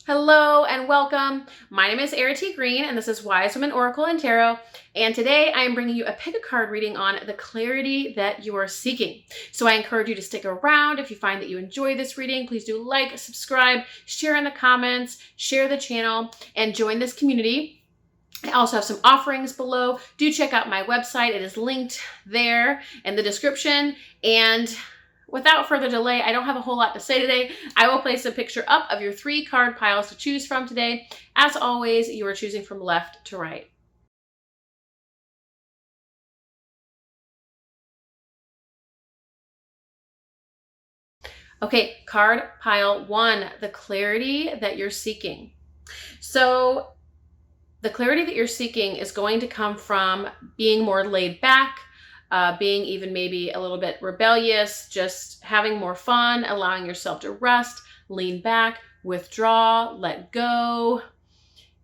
Hello and welcome. My name is Errity Green and this is Wise Women Oracle and Tarot. And today I am bringing you a pick a card reading on the clarity that you are seeking. So I encourage you to stick around. If you find that you enjoy this reading, please do like, subscribe, share in the comments, share the channel, and join this community. I also have some offerings below. Do check out my website. It is linked there in the description. And without further delay, I don't have a whole lot to say today. I will place a picture up of your 3 card piles to choose from today. As always, you are choosing from left to right. Okay, card pile 1, the clarity that you're seeking. So the clarity that you're seeking is going to come from being more laid back, being even maybe a little bit rebellious, just having more fun, allowing yourself to rest, lean back, withdraw, let go,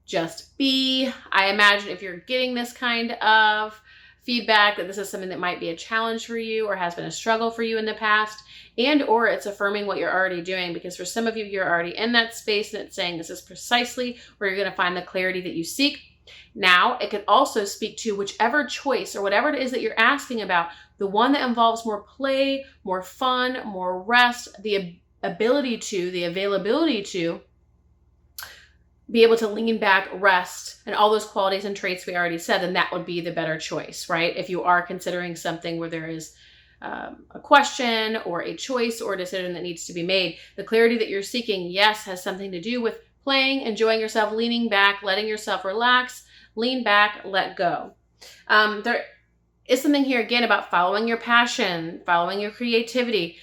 just be. I imagine if you're getting this kind of feedback that this is something that might be a challenge for you or has been a struggle for you in the past, and or it's affirming what you're already doing, because for some of you, you're already in that space and it's saying this is precisely where you're going to find the clarity that you seek. Now, it could also speak to whichever choice or whatever it is that you're asking about, the one that involves more play, more fun, more rest, the ability to, the availability to be able to lean back, rest, and all those qualities and traits we already said, then that would be the better choice, right? If you are considering something where there is a question or a choice or a decision that needs to be made, the clarity that you're seeking, yes, has something to do with playing, enjoying yourself, leaning back, letting yourself relax, lean back, let go. There is something here again about following your passion, following your creativity.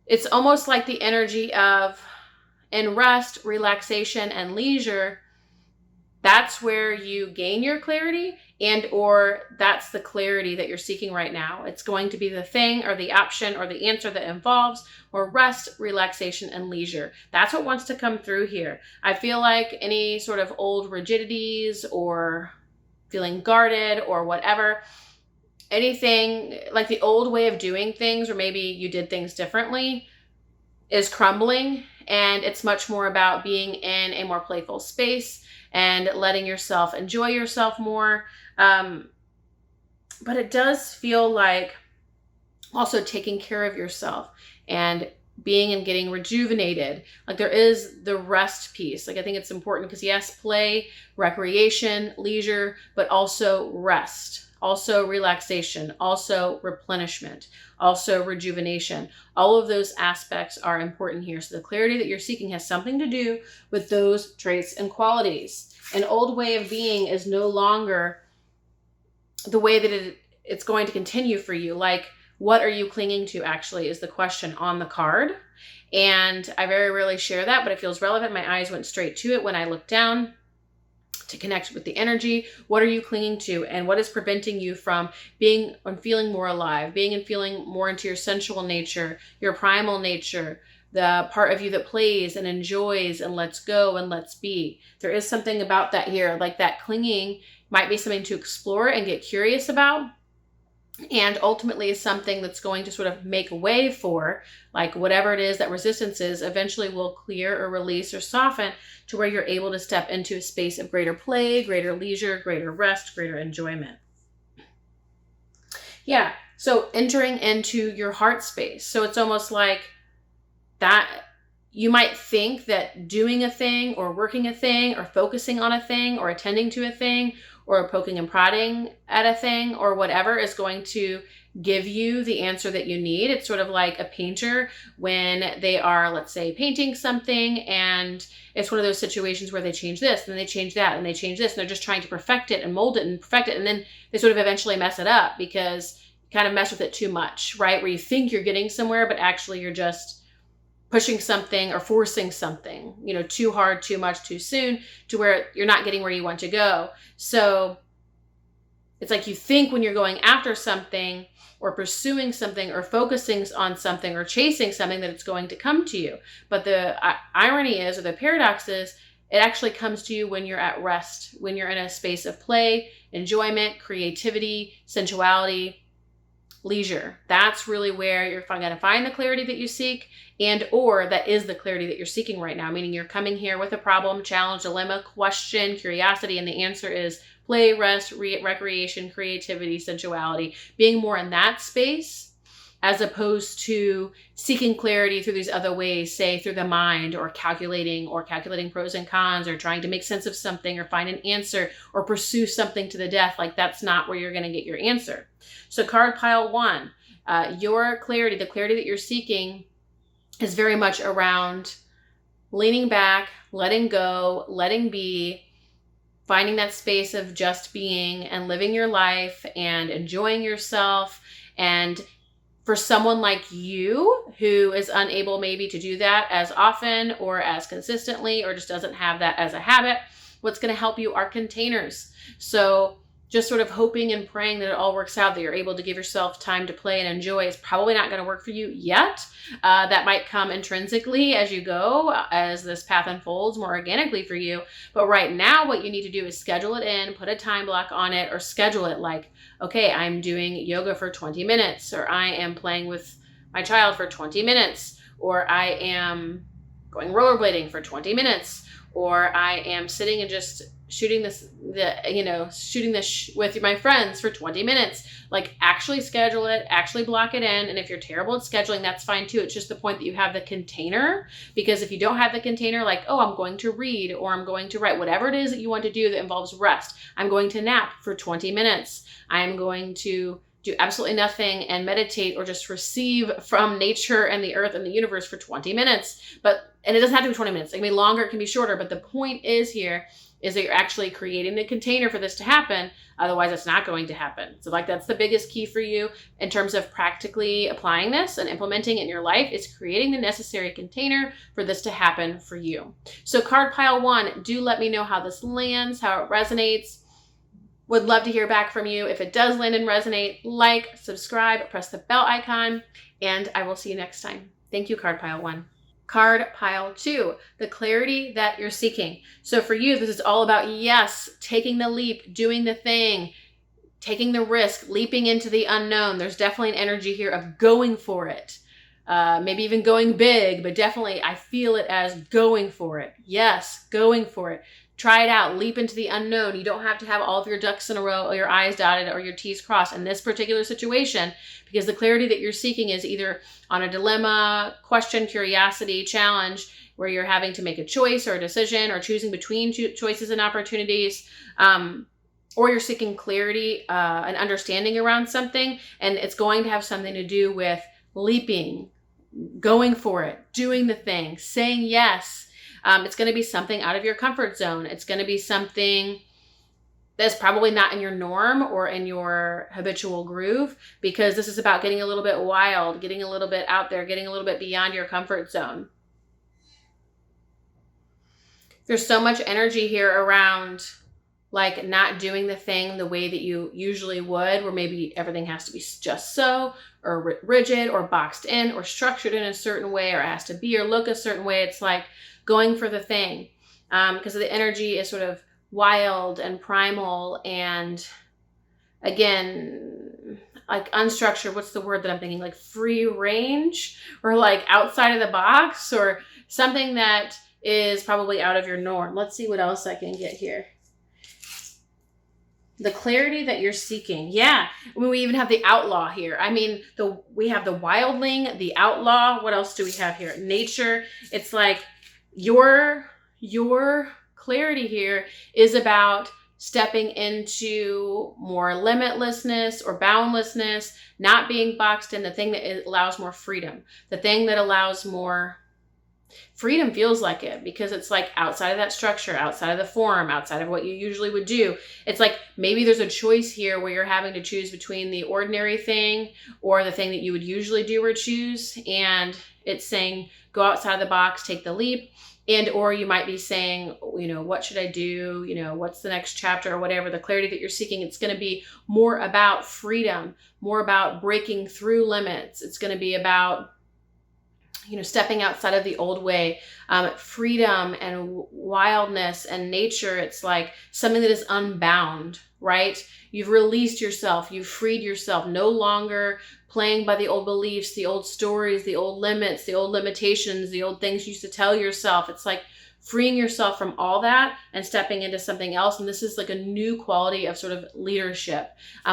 It's almost like the energy of in rest, relaxation, and leisure, that's where you gain your clarity, and or that's the clarity that you're seeking right now. It's going to be the thing or the option or the answer that involves more rest, relaxation, and leisure. That's what wants to come through here. I feel like any sort of old rigidities or feeling guarded or whatever, anything like the old way of doing things, or maybe you did things differently, is crumbling. And it's much more about being in a more playful space and letting yourself enjoy yourself more. But it does feel like also taking care of yourself and being and getting rejuvenated. Like there is the rest piece. Like I think it's important because yes, play, recreation, leisure, but also rest. Also relaxation, also replenishment, also rejuvenation. All of those aspects are important here. So the clarity that you're seeking has something to do with those traits and qualities. An old way of being is no longer the way that it's going to continue for you. Like, what are you clinging to actually is the question on the card. And I very rarely share that, but it feels relevant. My eyes went straight to it when I looked down to connect with the energy. What are you clinging to, and what is preventing you from being and feeling more alive, being and feeling more into your sensual nature, your primal nature, the part of you that plays and enjoys and lets go and lets be? There is something about that here, like that clinging might be something to explore and get curious about, and ultimately is something that's going to sort of make way for, like whatever it is that resistance is, eventually will clear or release or soften to where you're able to step into a space of greater play, greater leisure, greater rest, greater enjoyment. Yeah, so entering into your heart space. So it's almost like that you might think that doing a thing or working a thing or focusing on a thing or attending to a thing or poking and prodding at a thing or whatever is going to give you the answer that you need. It's sort of like a painter when they are, let's say, painting something, and it's one of those situations where they change this, and then they change that, and they change this, and they're just trying to perfect it and mold it and perfect it, and then they sort of eventually mess it up because you kind of mess with it too much, right? Where you think you're getting somewhere, but actually you're just pushing something or forcing something, you know, too hard, too much, too soon, to where you're not getting where you want to go. So it's like you think when you're going after something or pursuing something or focusing on something or chasing something that it's going to come to you. But the irony is, or the paradox is, It actually comes to you when you're at rest, when you're in a space of play, enjoyment, creativity, sensuality, leisure. That's really where you're going to find the clarity that you seek, and or that is the clarity that you're seeking right now, meaning you're coming here with a problem, challenge, dilemma, question, curiosity, and the answer is play, rest, recreation, creativity, sensuality, being more in that space as opposed to seeking clarity through these other ways, say through the mind or calculating pros and cons or trying to make sense of something or find an answer or pursue something to the death. Like that's not where you're going to get your answer. So card pile 1, your clarity, the clarity that you're seeking is very much around leaning back, letting go, letting be, finding that space of just being and living your life and enjoying yourself. And for someone like you who is unable maybe to do that as often or as consistently or just doesn't have that as a habit, what's going to help you are containers. So just sort of hoping and praying that it all works out, that you're able to give yourself time to play and enjoy is probably not going to work for you yet. That might come intrinsically as you go, as this path unfolds more organically for you. But right now, what you need to do is schedule it in, put a time block on it, or schedule it like, okay, I'm doing yoga for 20 minutes, or I am playing with my child for 20 minutes, or I am going rollerblading for 20 minutes, or I am sitting and just shooting this with my friends for 20 minutes. Like actually schedule it, actually block it in. And if you're terrible at scheduling, that's fine too. It's just the point that you have the container, because if you don't have the container, like, oh, I'm going to read or I'm going to write, whatever it is that you want to do that involves rest. I'm going to nap for 20 minutes. I'm going to do absolutely nothing and meditate or just receive from nature and the earth and the universe for 20 minutes. And it doesn't have to be 20 minutes. It can be longer, it can be shorter. But the point is here is that you're actually creating the container for this to happen. Otherwise, it's not going to happen. So like that's the biggest key for you in terms of practically applying this and implementing it in your life, is creating the necessary container for this to happen for you. So card pile 1, do let me know how this lands, how it resonates. Would love to hear back from you. If it does land and resonate, like, subscribe, press the bell icon, and I will see you next time. Thank you, card pile 1. Card pile 2, the clarity that you're seeking. So for you, this is all about, yes, taking the leap, doing the thing, taking the risk, leaping into the unknown. There's definitely an energy here of going for it. Maybe even going big, but definitely I feel it as going for it. Yes, going for it. Try it out. Leap into the unknown. You don't have to have all of your ducks in a row or your I's dotted or your T's crossed in this particular situation, because the clarity that you're seeking is either on a dilemma, question, curiosity, challenge, where you're having to make a choice or a decision or choosing between choices and opportunities, or you're seeking clarity and understanding around something, and it's going to have something to do with leaping, going for it, doing the thing, saying yes. It's going to be something out of your comfort zone. It's going to be something that's probably not in your norm or in your habitual groove, because this is about getting a little bit wild, getting a little bit out there, getting a little bit beyond your comfort zone. There's so much energy here around like not doing the thing the way that you usually would, where maybe everything has to be just so, or rigid, or boxed in, or structured in a certain way, or it has to be or look a certain way. It's like going for the thing, because the energy is sort of wild and primal and, again, like unstructured. What's the word that I'm thinking? Like free range, or like outside of the box, or something that is probably out of your norm. Let's see what else I can get here. The clarity that you're seeking. Yeah. I mean, we even have the outlaw here. I mean, we have the wildling, the outlaw. What else do we have here? Nature. It's like your clarity here is about stepping into more limitlessness or boundlessness, not being boxed in, the thing that allows more freedom, the thing that allows more freedom. Feels like it, because it's like outside of that structure, outside of the form, outside of what you usually would do. It's like maybe there's a choice here where you're having to choose between the ordinary thing or the thing that you would usually do or choose, and it's saying go outside the box, take the leap. And or you might be saying, what should I do? What's the next chapter, or whatever. The clarity that you're seeking, it's going to be more about freedom, more about breaking through limits. It's going to be about stepping outside of the old way, freedom and wildness and nature. It's like something that is unbound, right? You've released yourself. You've freed yourself. No longer playing by the old beliefs, the old stories, the old limits, the old limitations, the old things you used to tell yourself. It's like freeing yourself from all that and stepping into something else. And this is like a new quality of sort of leadership.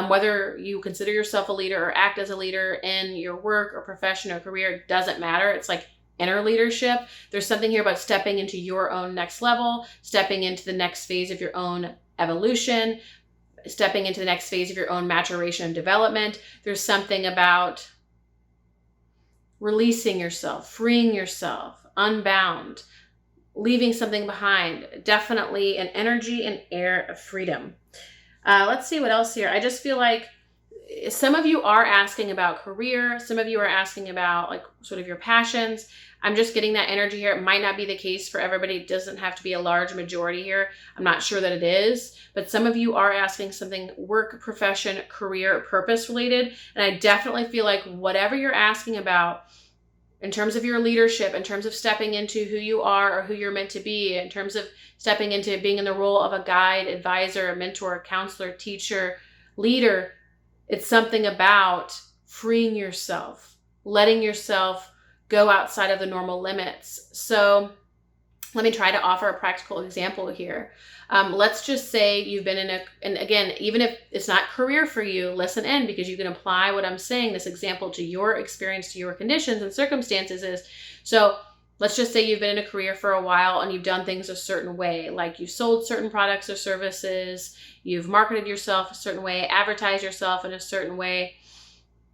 Whether you consider yourself a leader or act as a leader in your work or profession or career, it doesn't matter. It's like inner leadership. There's something here about stepping into your own next level, stepping into the next phase of your own evolution, stepping into the next phase of your own maturation and development. There's something about releasing yourself, freeing yourself, unbound, leaving something behind. Definitely an energy and air of freedom. Let's see what else here. I just feel like some of you are asking about career. Some of you are asking about like sort of your passions. I'm just getting that energy here. It might not be the case for everybody. It doesn't have to be a large majority here. I'm not sure that it is, but some of you are asking something work, profession, career, purpose related. And I definitely feel like whatever you're asking about in terms of your leadership, in terms of stepping into who you are or who you're meant to be, in terms of stepping into being in the role of a guide, advisor, a mentor, counselor, teacher, leader, it's something about freeing yourself, letting yourself go outside of the normal limits. So let me try to offer a practical example here. Let's just say you've been and again, even if it's not career for you, listen in, because you can apply what I'm saying, this example, to your experience, to your conditions and circumstances. So let's just say you've been in a career for a while and you've done things a certain way, like you sold certain products or services, you've marketed yourself a certain way, advertised yourself in a certain way,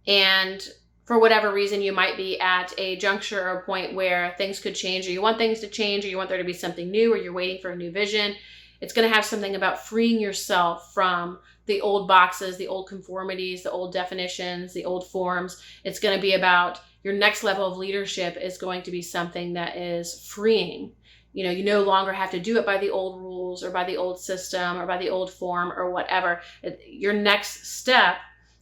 and for whatever reason, you might be at a juncture or a point where things could change, or you want things to change, or you want there to be something new, or you're waiting for a new vision. It's going to have something about freeing yourself from the old boxes, the old conformities, the old definitions, the old forms. It's going to be about your next level of leadership is going to be something that is freeing. You no longer have to do it by the old rules or by the old system or by the old form or whatever. Your next step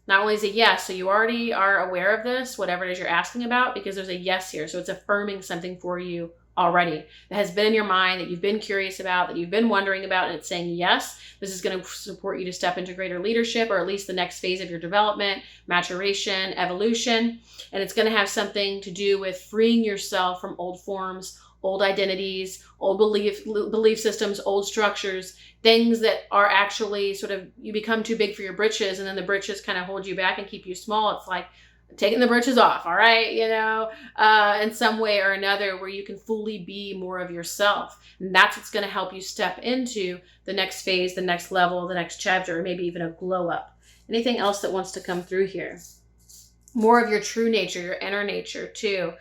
not only is a yes, so you already are aware of this, whatever it is you're asking about, because there's a yes here. So it's affirming something for you already that has been in your mind, that you've been curious about, that you've been wondering about, and it's saying yes, this is going to support you to step into greater leadership, or at least the next phase of your development, maturation, evolution. And it's going to have something to do with freeing yourself from old forms, old identities, old belief systems, old structures, things that are actually sort of, you become too big for your britches, and then the britches kind of hold you back and keep you small. It's like taking the britches off, all right, in some way or another, where you can fully be more of yourself. And that's what's going to help you step into the next phase, the next level, the next chapter, or maybe even a glow up. Anything else that wants to come through here? More of your true nature, your inner nature too.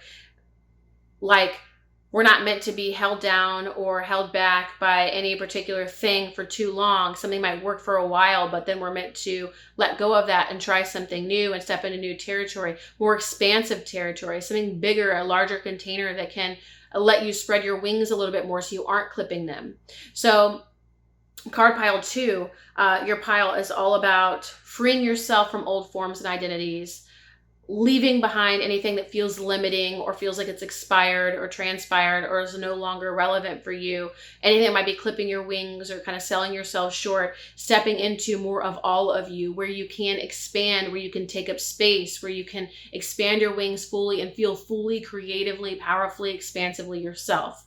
Like, we're not meant to be held down or held back by any particular thing for too long. Something might work for a while, but then we're meant to let go of that and try something new and step into new territory, more expansive territory, something bigger, a larger container that can let you spread your wings a little bit more so you aren't clipping them. So card pile 2, your pile is all about freeing yourself from old forms and identities, leaving behind anything that feels limiting or feels like it's expired or transpired or is no longer relevant for you. Anything that might be clipping your wings or kind of selling yourself short, stepping into more of all of you, where you can expand, where you can take up space, where you can expand your wings fully and feel fully, creatively, powerfully, expansively yourself.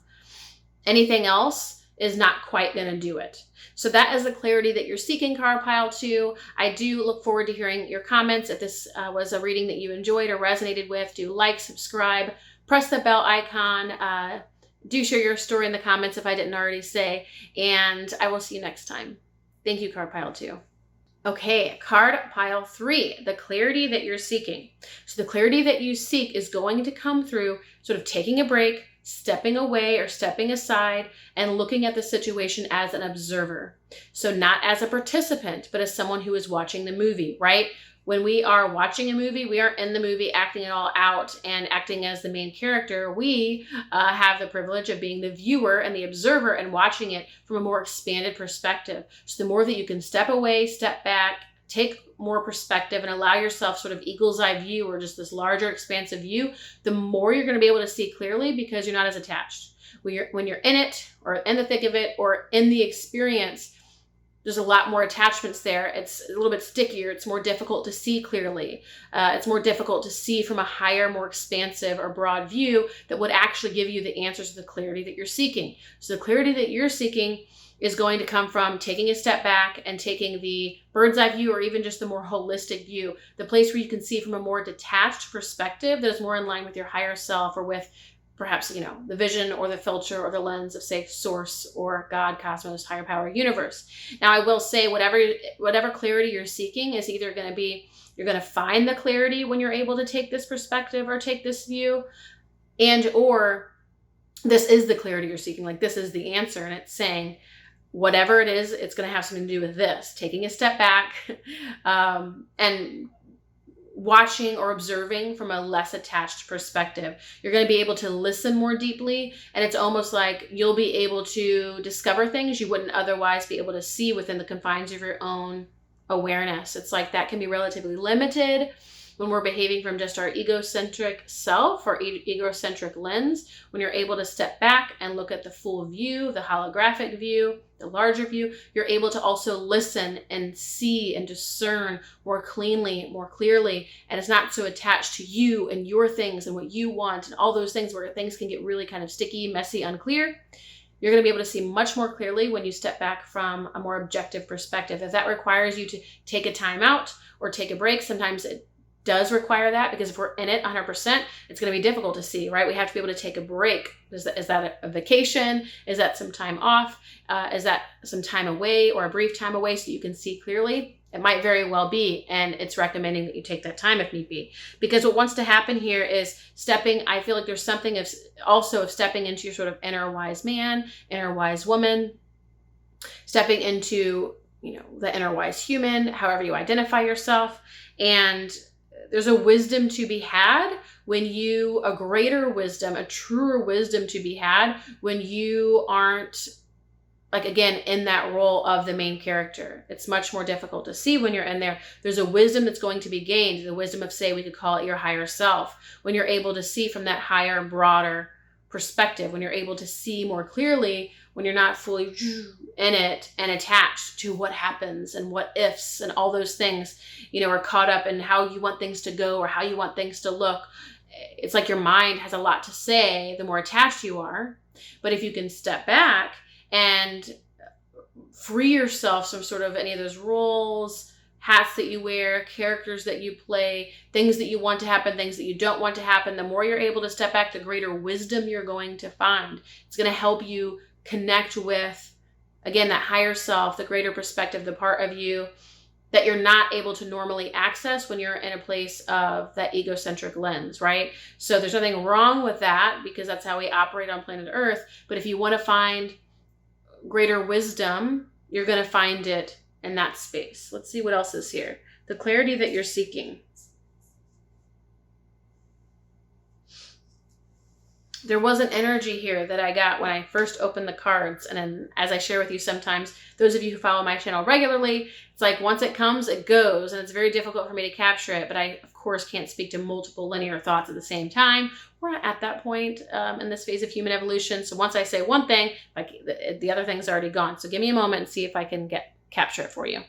Anything else is not quite going to do it. So that is the clarity that you're seeking, card pile 2. I do look forward to hearing your comments. If this was a reading that you enjoyed or resonated with, do like, subscribe, press the bell icon. Do share your story in the comments if I didn't already say, and I will see you next time. Thank you, card pile 2. Okay, card pile 3, the clarity that you're seeking. So the clarity that you seek is going to come through sort of taking a break, stepping away or stepping aside and looking at the situation as an observer. So not as a participant, but as someone who is watching the movie, right? When we are watching a movie, we aren't in the movie acting it all out and acting as the main character. We have the privilege of being the viewer and the observer and watching it from a more expanded perspective. So the more that you can step away, step back, take more perspective and allow yourself sort of eagle's eye view, or just this larger expansive view, the more you're going to be able to see clearly, because you're not as attached. When you're in it, or in the thick of it, or in the experience, there's a lot more attachments there. It's a little bit stickier. It's more difficult to see clearly. It's more difficult to see from a higher, more expansive or broad view that would actually give you the answers to the clarity that you're seeking. So the clarity that you're seeking is going to come from taking a step back and taking the bird's eye view, or even just the more holistic view, the place where you can see from a more detached perspective that is more in line with your higher self, or with perhaps, the vision or the filter or the lens of, say, source or God, cosmos, higher power, universe. Now, I will say whatever clarity you're seeking is either going to be, you're going to find the clarity when you're able to take this perspective or take this view, or this is the clarity you're seeking. Like, this is the answer. And it's saying, whatever it is, it's going to have something to do with this, taking a step back, and watching or observing from a less attached perspective. You're going to be able to listen more deeply, and it's almost like you'll be able to discover things you wouldn't otherwise be able to see within the confines of your own awareness. It's like that can be relatively limited when we're behaving from just our egocentric self or egocentric lens. When you're able to step back and look at the full view, the holographic view, the larger view, you're able to also listen and see and discern more cleanly, more clearly. And it's not so attached to you and your things and what you want and all those things, where things can get really kind of sticky, messy, unclear. You're going to be able to see much more clearly when you step back from a more objective perspective. If that requires you to take a time out or take a break, sometimes it does require that, because if we're in it 100%, it's going to be difficult to see, right? We have to be able to take a break. Is that a vacation? Is that some time off? Is that some time away, or a brief time away so you can see clearly? It might very well be, and it's recommending that you take that time if need be. Because what wants to happen here is I feel like there's something of stepping into your sort of inner wise man, inner wise woman, stepping into, the inner wise human, however you identify yourself. And there's a wisdom to be had a greater wisdom, a truer wisdom to be had when you aren't, like, again, in that role of the main character. It's much more difficult to see when you're in there. There's a wisdom that's going to be gained, the wisdom of, say, we could call it your higher self, when you're able to see from that higher, broader perspective, when you're able to see more clearly, when you're not fully in it and attached to what happens and what ifs and all those things, are caught up in how you want things to go or how you want things to look. It's like your mind has a lot to say the more attached you are. But if you can step back and free yourself from sort of any of those roles, hats that you wear, characters that you play, things that you want to happen, things that you don't want to happen, the more you're able to step back, the greater wisdom you're going to find. It's going to help you connect with, again, that higher self, the greater perspective, the part of you that you're not able to normally access when you're in a place of that egocentric lens, right? So there's nothing wrong with that, because that's how we operate on planet Earth. But if you want to find greater wisdom, you're going to find it in that space. Let's see what else is here. The clarity that you're seeking. There was an energy here that I got when I first opened the cards. And then, as I share with you sometimes, those of you who follow my channel regularly, it's like once it comes, it goes. And it's very difficult for me to capture it. But I, of course, can't speak to multiple linear thoughts at the same time. We're not at that point in this phase of human evolution. So once I say one thing, like the other thing's already gone. So give me a moment and see if I can capture it for you.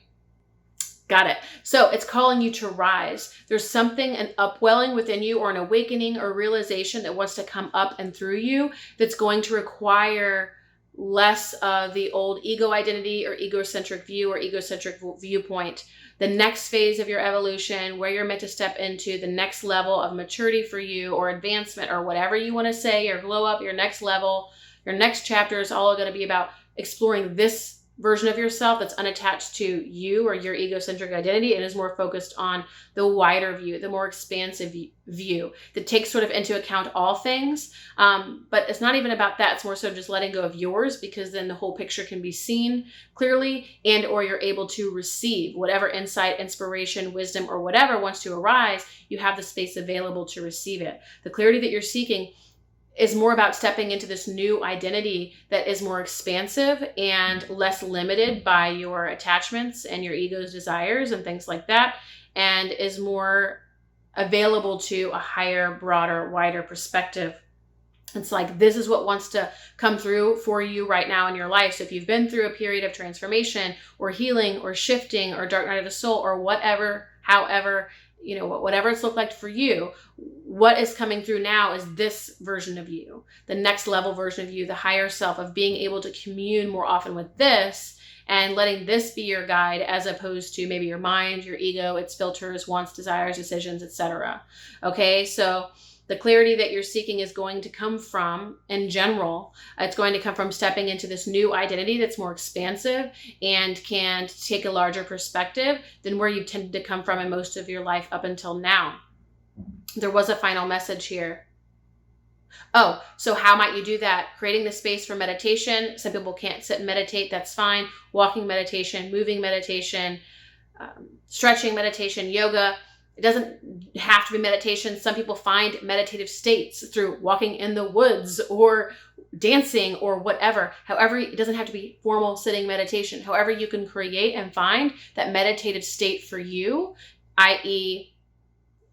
Got it. So it's calling you to rise. There's something, an upwelling within you, or an awakening or realization that wants to come up and through you, that's going to require less of the old ego identity or egocentric view or egocentric viewpoint. The next phase of your evolution, where you're meant to step into the next level of maturity for you, or advancement, or whatever you want to say, or glow up, your next level, your next chapter is all going to be about exploring this version of yourself that's unattached to you or your egocentric identity, and is more focused on the wider view, the more expansive view that takes sort of into account all things. But it's not even about that. It's more so just letting go of yours, because then the whole picture can be seen clearly, and or you're able to receive whatever insight, inspiration, wisdom, or whatever wants to arise. You have the space available to receive it. The clarity that you're seeking is more about stepping into this new identity that is more expansive and less limited by your attachments and your ego's desires and things like that, and is more available to a higher, broader, wider perspective. It's like, this is what wants to come through for you right now in your life. So if you've been through a period of transformation or healing or shifting or dark night of the soul or whatever, however, whatever it's looked like for you, what is coming through now is this version of you, the next level version of you, the higher self, of being able to commune more often with this and letting this be your guide, as opposed to maybe your mind, your ego, its filters, wants, desires, decisions, etc. Okay, so the clarity that you're seeking is going to come from, in general, it's going to come from stepping into this new identity that's more expansive and can take a larger perspective than where you tended to come from in most of your life up until now. There was a final message here. Oh, so how might you do that? Creating the space for meditation. Some people can't sit and meditate. That's fine. Walking meditation, moving meditation, stretching meditation, yoga. It doesn't have to be meditation. Some people find meditative states through walking in the woods or dancing or whatever. However, it doesn't have to be formal sitting meditation. However, you can create and find that meditative state for you, i.e.,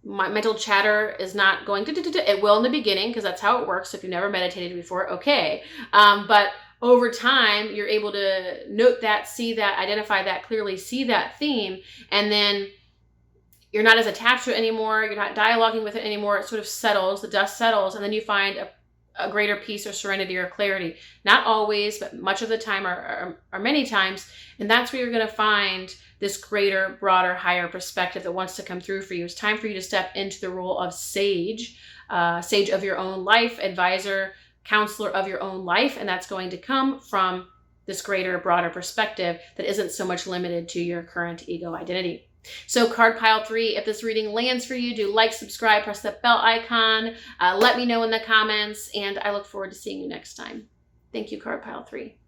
my mental chatter is not going to, it will in the beginning, because that's how it works. So if you've never meditated before, okay. But over time, you're able to note that, see that, identify that clearly, see that theme, and then you're not as attached to it anymore. You're not dialoguing with it anymore. It sort of settles, the dust settles, and then you find a greater peace or serenity or clarity. Not always, but much of the time or many times. And that's where you're going to find this greater, broader, higher perspective that wants to come through for you. It's time for you to step into the role of sage, sage of your own life, advisor, counselor of your own life. And that's going to come from this greater, broader perspective that isn't so much limited to your current ego identity. So card pile 3, if this reading lands for you, do like, subscribe, press that bell icon, let me know in the comments, and I look forward to seeing you next time. Thank you, card pile 3.